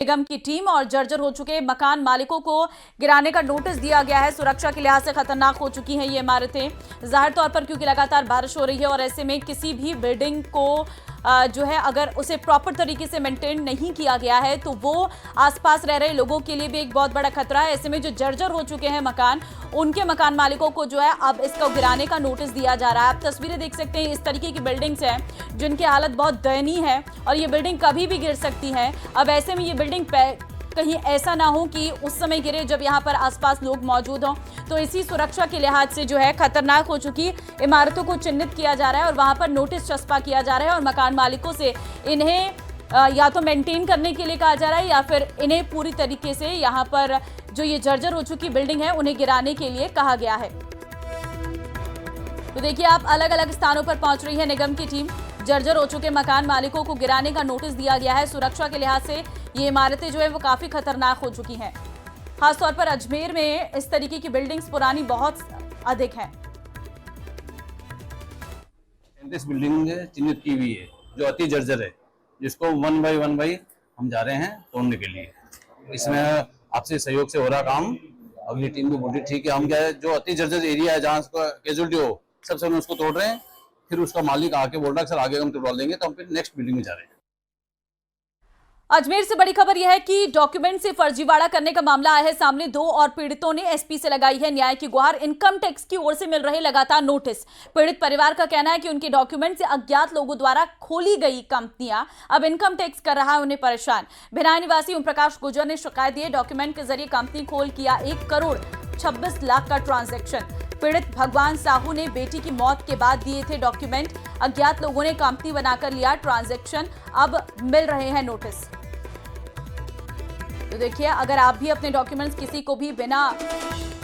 निगम की टीम और जर्जर हो चुके मकान मालिकों को गिराने का नोटिस दिया गया है। सुरक्षा के लिहाज से खतरनाक हो चुकी हैं ये इमारतें, जाहिर तौर पर क्योंकि लगातार बारिश हो रही है और ऐसे में किसी भी बिल्डिंग को जो है अगर उसे प्रॉपर तरीके से मेंटेन नहीं किया गया है तो वो आसपास रह रहे लोगों के लिए भी एक बहुत बड़ा खतरा है। ऐसे में जो जर्जर हो चुके हैं मकान, उनके मकान मालिकों को जो है अब इसको गिराने का नोटिस दिया जा रहा है। आप तस्वीरें देख सकते हैं, इस तरीके की बिल्डिंग्स हैं जिनकी हालत बहुत दयनीय है और ये बिल्डिंग कभी भी गिर सकती है। अब ऐसे में ये बिल्डिंग कहीं ऐसा ना हो कि उस समय गिरे जब यहाँ पर आसपास लोग मौजूद हों, तो इसी सुरक्षा के लिहाज से जो है खतरनाक हो चुकी इमारतों को चिन्हित किया जा रहा है और वहां पर नोटिस चस्पा किया जा रहा है और मकान मालिकों से इन्हें या तो मेंटेन करने के लिए कहा जा रहा है या फिर इन्हें पूरी तरीके से यहाँ पर जो ये जर्जर हो चुकी बिल्डिंग है उन्हें गिराने के लिए कहा गया है। तो देखिए, आप अलग अलग स्थानों पर पहुंच रही है निगम की टीम। जर्जर हो चुके मकान मालिकों को गिराने का नोटिस दिया गया है। सुरक्षा के लिहाज से ये इमारतें जो है वो काफी खतरनाक हो चुकी हैं। खासतौर पर अजमेर में इस तरीके की बिल्डिंग्स पुरानी बहुत अधिक हैं। 33 बिल्डिंग चिन्हित की हुई है जो अति जर्जर है, जिसको वन बाई हम जा रहे हैं तोड़ने के लिए। इसमें आपसे सहयोग से हो रहा काम। अगली टीम को बोली ठीक है, हम क्या है जो अति जर्जर एरिया है जहाँ कैजुअलिटी हो सबसे हम उसको तोड़ रहे हैं। फिर उसका मालिक आके बोल रहा है सर आगे हम तोड़ देंगे, तो हम फिर नेक्स्ट बिल्डिंग में जा रहे हैं। अजमेर से बड़ी खबर यह है कि डॉक्यूमेंट से फर्जीवाड़ा करने का मामला आया है सामने। 2 और पीड़ितों ने एसपी से लगाई है न्याय की गुहार। इनकम टैक्स की ओर से मिल रहे लगातार नोटिस। पीड़ित परिवार का कहना है कि उनके डॉक्यूमेंट से अज्ञात लोगों द्वारा खोली गई कंपनियां अब इनकम टैक्स कर रहा है उन्हें परेशान। भिनाई निवासी ओम प्रकाश गुर्जर ने शिकायत दी। डॉक्यूमेंट के जरिए कंपनी खोल किया 1 करोड़ 26 लाख का ट्रांजैक्शन। पीड़ित भगवान साहू ने बेटी की मौत के बाद दिए थे डॉक्यूमेंट। अज्ञात लोगों ने कंपनी बनाकर लिया ट्रांजैक्शन, अब मिल रहे हैं नोटिस। तो देखिए, अगर आप भी अपने डॉक्यूमेंट्स किसी को भी बिना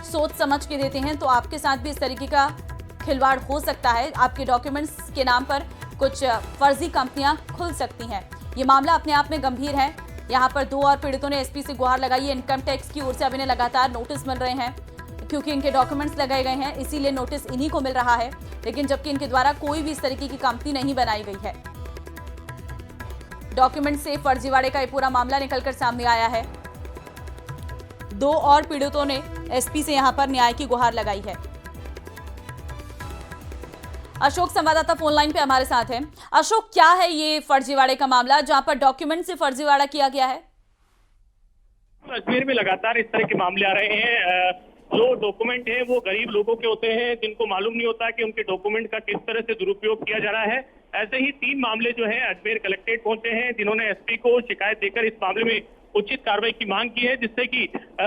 सोच समझ के देते हैं तो आपके साथ भी इस तरीके का खिलवाड़ हो सकता है। आपके डॉक्यूमेंट्स के नाम पर कुछ फर्जी कंपनियां खुल सकती हैं। ये मामला अपने आप में गंभीर है। यहाँ पर 2 और पीड़ितों ने एसपी से गुहार लगाई है। इनकम टैक्स की ओर से अब इन्हें लगातार नोटिस मिल रहे हैं क्योंकि इनके डॉक्यूमेंट्स लगाए गए हैं, इसीलिए नोटिस इन्हीं को मिल रहा है। लेकिन जबकि इनके द्वारा कोई भी इस तरीके की कंपनी नहीं बनाई गई है। डॉक्यूमेंट से फर्जीवाड़े का ये पूरा मामला निकलकर सामने आया है। 2 और पीड़ितों ने एसपी से यहां पर न्याय की गुहार लगाई है। अशोक संवाददाता फोन लाइन पे हमारे साथ हैं। अशोक, क्या है ये फर्जीवाड़े का मामला जहां पर डॉक्यूमेंट से फर्जीवाड़ा किया गया है? अजमेर में लगातार इस तरह के मामले आ रहे हैं। जो डॉक्यूमेंट है वो गरीब लोगों के होते हैं जिनको मालूम नहीं होता कि उनके डॉक्यूमेंट का किस तरह से दुरुपयोग किया जा रहा है। ऐसे ही 3 मामले जो है अजमेर कलेक्ट्रेट पहुंचे हैं, जिन्होंने एसपी को शिकायत देकर इस मामले में उचित कार्रवाई की मांग की है, जिससे कि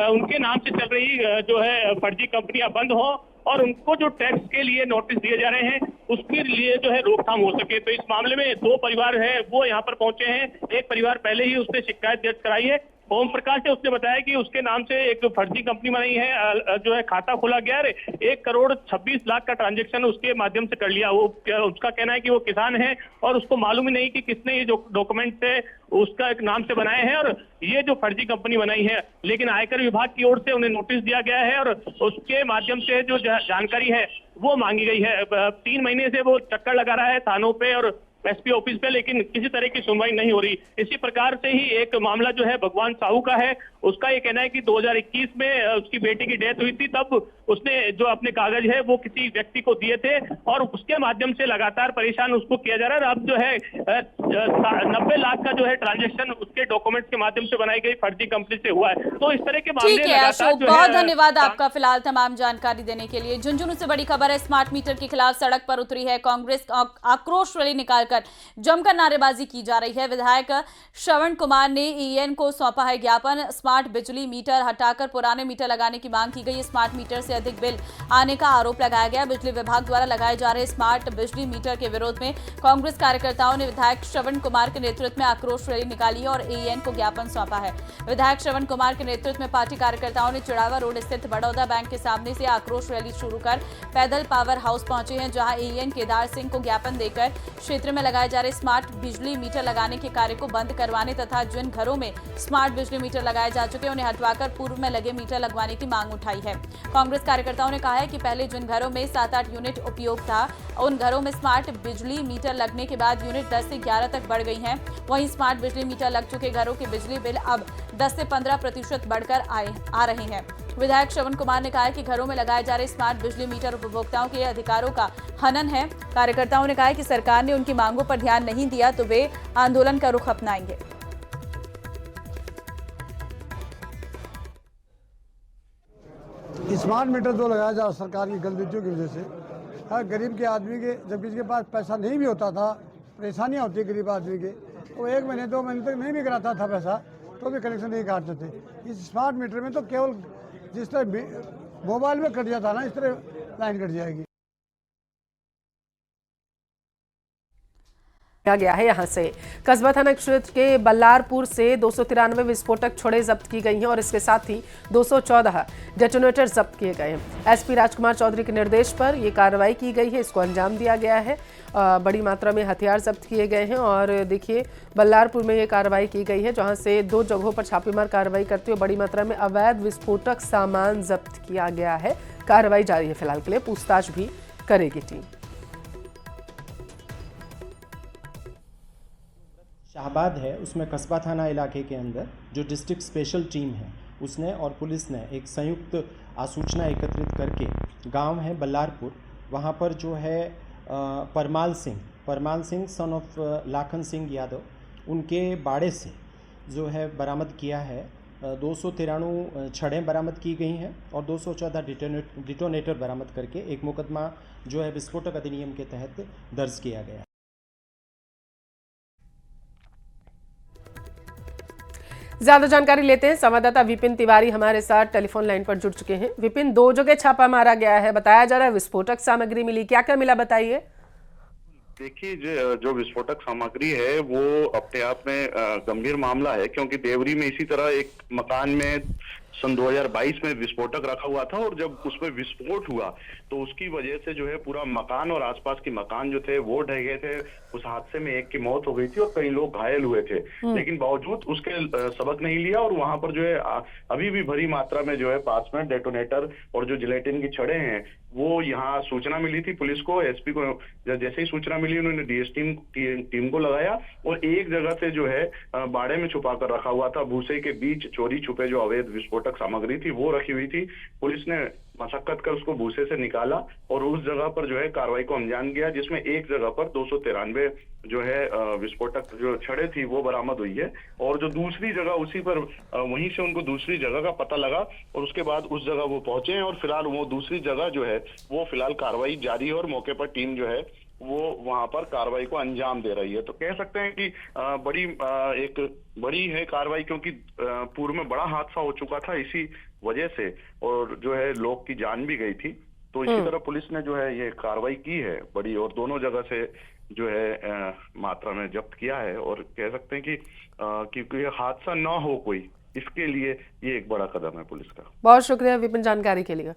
उनके नाम से चल रही जो है फर्जी कंपनियां बंद हो और उनको जो टैक्स के लिए नोटिस दिए जा रहे हैं उसके लिए जो है रोकथाम हो सके। तो इस मामले में 2 परिवार है वो यहाँ पर पहुंचे हैं। एक परिवार पहले ही उसने शिकायत दर्ज कराई है। ओम प्रकाश ने उसने बताया कि उसके नाम से एक फर्जी कंपनी बनाई है, जो है खाता खोला गया है। 1 करोड़ 26 लाख का ट्रांजैक्शन उसके माध्यम से कर लिया। वो उसका कहना है कि वो किसान है और उसको मालूम ही नहीं कि किसने ये जो डॉक्यूमेंट है उसका एक नाम से बनाए हैं और ये जो फर्जी कंपनी बनाई है। लेकिन आयकर विभाग की ओर से उन्हें नोटिस दिया गया है और उसके माध्यम से जो जानकारी है वो मांगी गई है। 3 महीने से वो चक्कर लगा रहा है थानों पे और एसपी ऑफिस पे, लेकिन किसी तरह की सुनवाई नहीं हो रही। इसी प्रकार से ही एक मामला जो है भगवान साहू का है। उसका ये कहना है कि 2021 में उसकी बेटी की डेथ हुई थी, तब उसने जो अपने कागज है वो किसी व्यक्ति को दिए थे और उसके माध्यम से लगातार परेशान उसको किया जा रहा है। अब जो है 90 लाख का जो है ट्रांजेक्शन उसके डॉक्यूमेंट्स के माध्यम से बनाई गई फर्जी कंपनी से हुआ है। तो इस तरह के मामले लगातार जो है। बहुत धन्यवाद आपका फिलहाल तमाम जानकारी देने के लिए। झुंझुनू से बड़ी खबर है, स्मार्ट मीटर के खिलाफ सड़क पर उतरी है कांग्रेस। आक्रोश रैली निकालकर जमकर नारेबाजी की जा रही है। विधायक श्रवण कुमार ने ईएन को सौंपा है ज्ञापन। स्मार्ट बिजली मीटर हटाकर पुराने मीटर लगाने की मांग की गई। स्मार्ट मीटर से अधिक बिल आने का आरोप लगाया गया। बिजली विभाग द्वारा लगाए जा रहे स्मार्ट बिजली मीटर के विरोध में कांग्रेस कार्यकर्ताओं ने विधायक श्रवण कुमार के नेतृत्व में आक्रोश रैली निकाली और एएन को ज्ञापन सौंपा है। विधायक श्रवण कुमार के नेतृत्व में पार्टी कार्यकर्ताओं ने चिड़ावा रोड स्थित बड़ौदा बैंक के सामने से आक्रोश रैली शुरू कर पैदल पावर हाउस पहुंचे हैं, जहां एएन केदार सिंह को ज्ञापन देकर क्षेत्र में लगाए जा रहे स्मार्ट बिजली मीटर लगाने के कार्य को बंद करवाने तथा जिन घरों में स्मार्ट बिजली मीटर लगाए जा चुके हैं उन्हें हटवाकर पूर्व में लगे मीटर लगवाने की मांग उठाई है। कांग्रेस कार्यकर्ताओं ने कहा है कि पहले जिन घरों में 7-8 यूनिट उपयोग था उन घरों में स्मार्ट बिजली मीटर लगने के बाद यूनिट 10 से 11 तक बढ़ गई हैं। वहीं स्मार्ट बिजली मीटर लग चुके घरों के बिजली बिल अब 10 से 15% बढ़कर आ रहे हैं। विधायक श्रवण कुमार ने कहा है कि घरों में लगाए जा रहे स्मार्ट बिजली मीटर उपभोक्ताओं के अधिकारों का हनन है। कार्यकर्ताओं ने कहा है कि सरकार ने उनकी मांगों पर ध्यान नहीं दिया तो वे आंदोलन का रुख अपनाएंगे। स्मार्ट मीटर जो लगाया जा सरकार की गलतियों की वजह से हर गरीब के आदमी के, जब किसी के पास पैसा नहीं भी होता था, परेशानियां होती है गरीब आदमी के, वो 1 महीने 2 महीने तक नहीं भी कराता था पैसा तो भी कनेक्शन नहीं काटते थे। इस स्मार्ट मीटर में तो केवल जिस तरह मोबाइल में कट जाता ना, इस तरह लाइन कट जाएगी। गया है। यहाँ से कस्बा थाना क्षेत्र के बल्लारपुर से 293 विस्फोटक छोड़े जब्त की गई हैं और इसके साथ ही 214 डेटोनेटर जब्त किए गए हैं। एसपी राजकुमार चौधरी के निर्देश पर यह कार्रवाई की गई है, इसको अंजाम दिया गया है। बड़ी मात्रा में हथियार जब्त किए गए हैं और देखिए बल्लारपुर में ये कार्रवाई की गई है, जहां से 2 जगहों पर छापेमार कार्रवाई करते हुए बड़ी मात्रा में अवैध विस्फोटक सामान जब्त किया गया है। कार्रवाई जारी है, फिलहाल के लिए पूछताछ भी करेगी टीम। शाहबाद है, उसमें कस्बा थाना इलाके के अंदर जो डिस्ट्रिक्ट स्पेशल टीम है उसने और पुलिस ने एक संयुक्त सूचना एकत्रित करके गांव है बल्लारपुर, वहां पर जो है परमाल सिंह सन ऑफ लाखन सिंह यादव, उनके बाड़े से जो है बरामद किया है। 293 छड़ें बरामद की गई हैं और 214 डिटोनेटर बरामद करके एक मुकदमा जो है विस्फोटक अधिनियम के तहत दर्ज किया गया। ज्यादा जानकारी लेते हैं, संवाददाता विपिन तिवारी हमारे साथ टेलीफोन लाइन पर जुड़ चुके हैं। विपिन, 2 जगह छापा मारा गया है, बताया जा रहा है विस्फोटक सामग्री मिली, क्या क्या मिला बताइए। देखिए, जो विस्फोटक सामग्री है वो अपने आप में गंभीर मामला है, क्योंकि देवरी में इसी तरह एक मकान में सन 2022 में विस्फोटक रखा हुआ था और जब उसमें विस्फोट हुआ तो उसकी वजह से जो है पूरा मकान और आसपास के मकान जो थे वो ढह गए थे। उस हादसे में एक की मौत हो गई थी और कई लोग घायल हुए थे, लेकिन बावजूद उसके सबक नहीं लिया और वहां पर जो है अभी भी भरी मात्रा में जो है पास में डेटोनेटर और जो जिलेटिन की छड़ें हैं वो यहाँ सूचना मिली थी पुलिस को। एसपी को जैसे ही सूचना मिली उन्होंने डीएस टीम को लगाया और एक जगह से जो है बाड़े में छुपा कर रखा हुआ था, भूसे के बीच चोरी छुपे जो अवैध विस्फोटक सामग्री थी वो रखी हुई थी। पुलिस ने मशक्कत कर उसको भूसे से निकाला और उस जगह पर जो है कार्रवाई को अंजाम दिया, जिसमें एक जगह पर 293 जो है विस्फोटक जो छड़े थी वो बरामद हुई है और जो दूसरी जगह उसी पर वहीं से उनको दूसरी जगह का पता लगा और उसके बाद उस जगह वो पहुंचे हैं और फिलहाल वो दूसरी जगह जो है वो फिलहाल कार्रवाई जारी है और मौके पर टीम जो है वो वहां पर कार्रवाई को अंजाम दे रही है। तो कह सकते हैं कि एक बड़ी है कार्रवाई, क्योंकि पूर्व में बड़ा हादसा हो चुका था इसी वजह से और जो है लोग की जान भी गई थी। तो इसी तरह पुलिस ने जो है ये कार्रवाई की है बड़ी और दोनों जगह से जो है मात्रा में जब्त किया है और कह सकते हैं कि क्योंकि हादसा ना हो कोई, इसके लिए ये एक बड़ा कदम है पुलिस का। बहुत शुक्रिया विपिन जानकारी के लिए।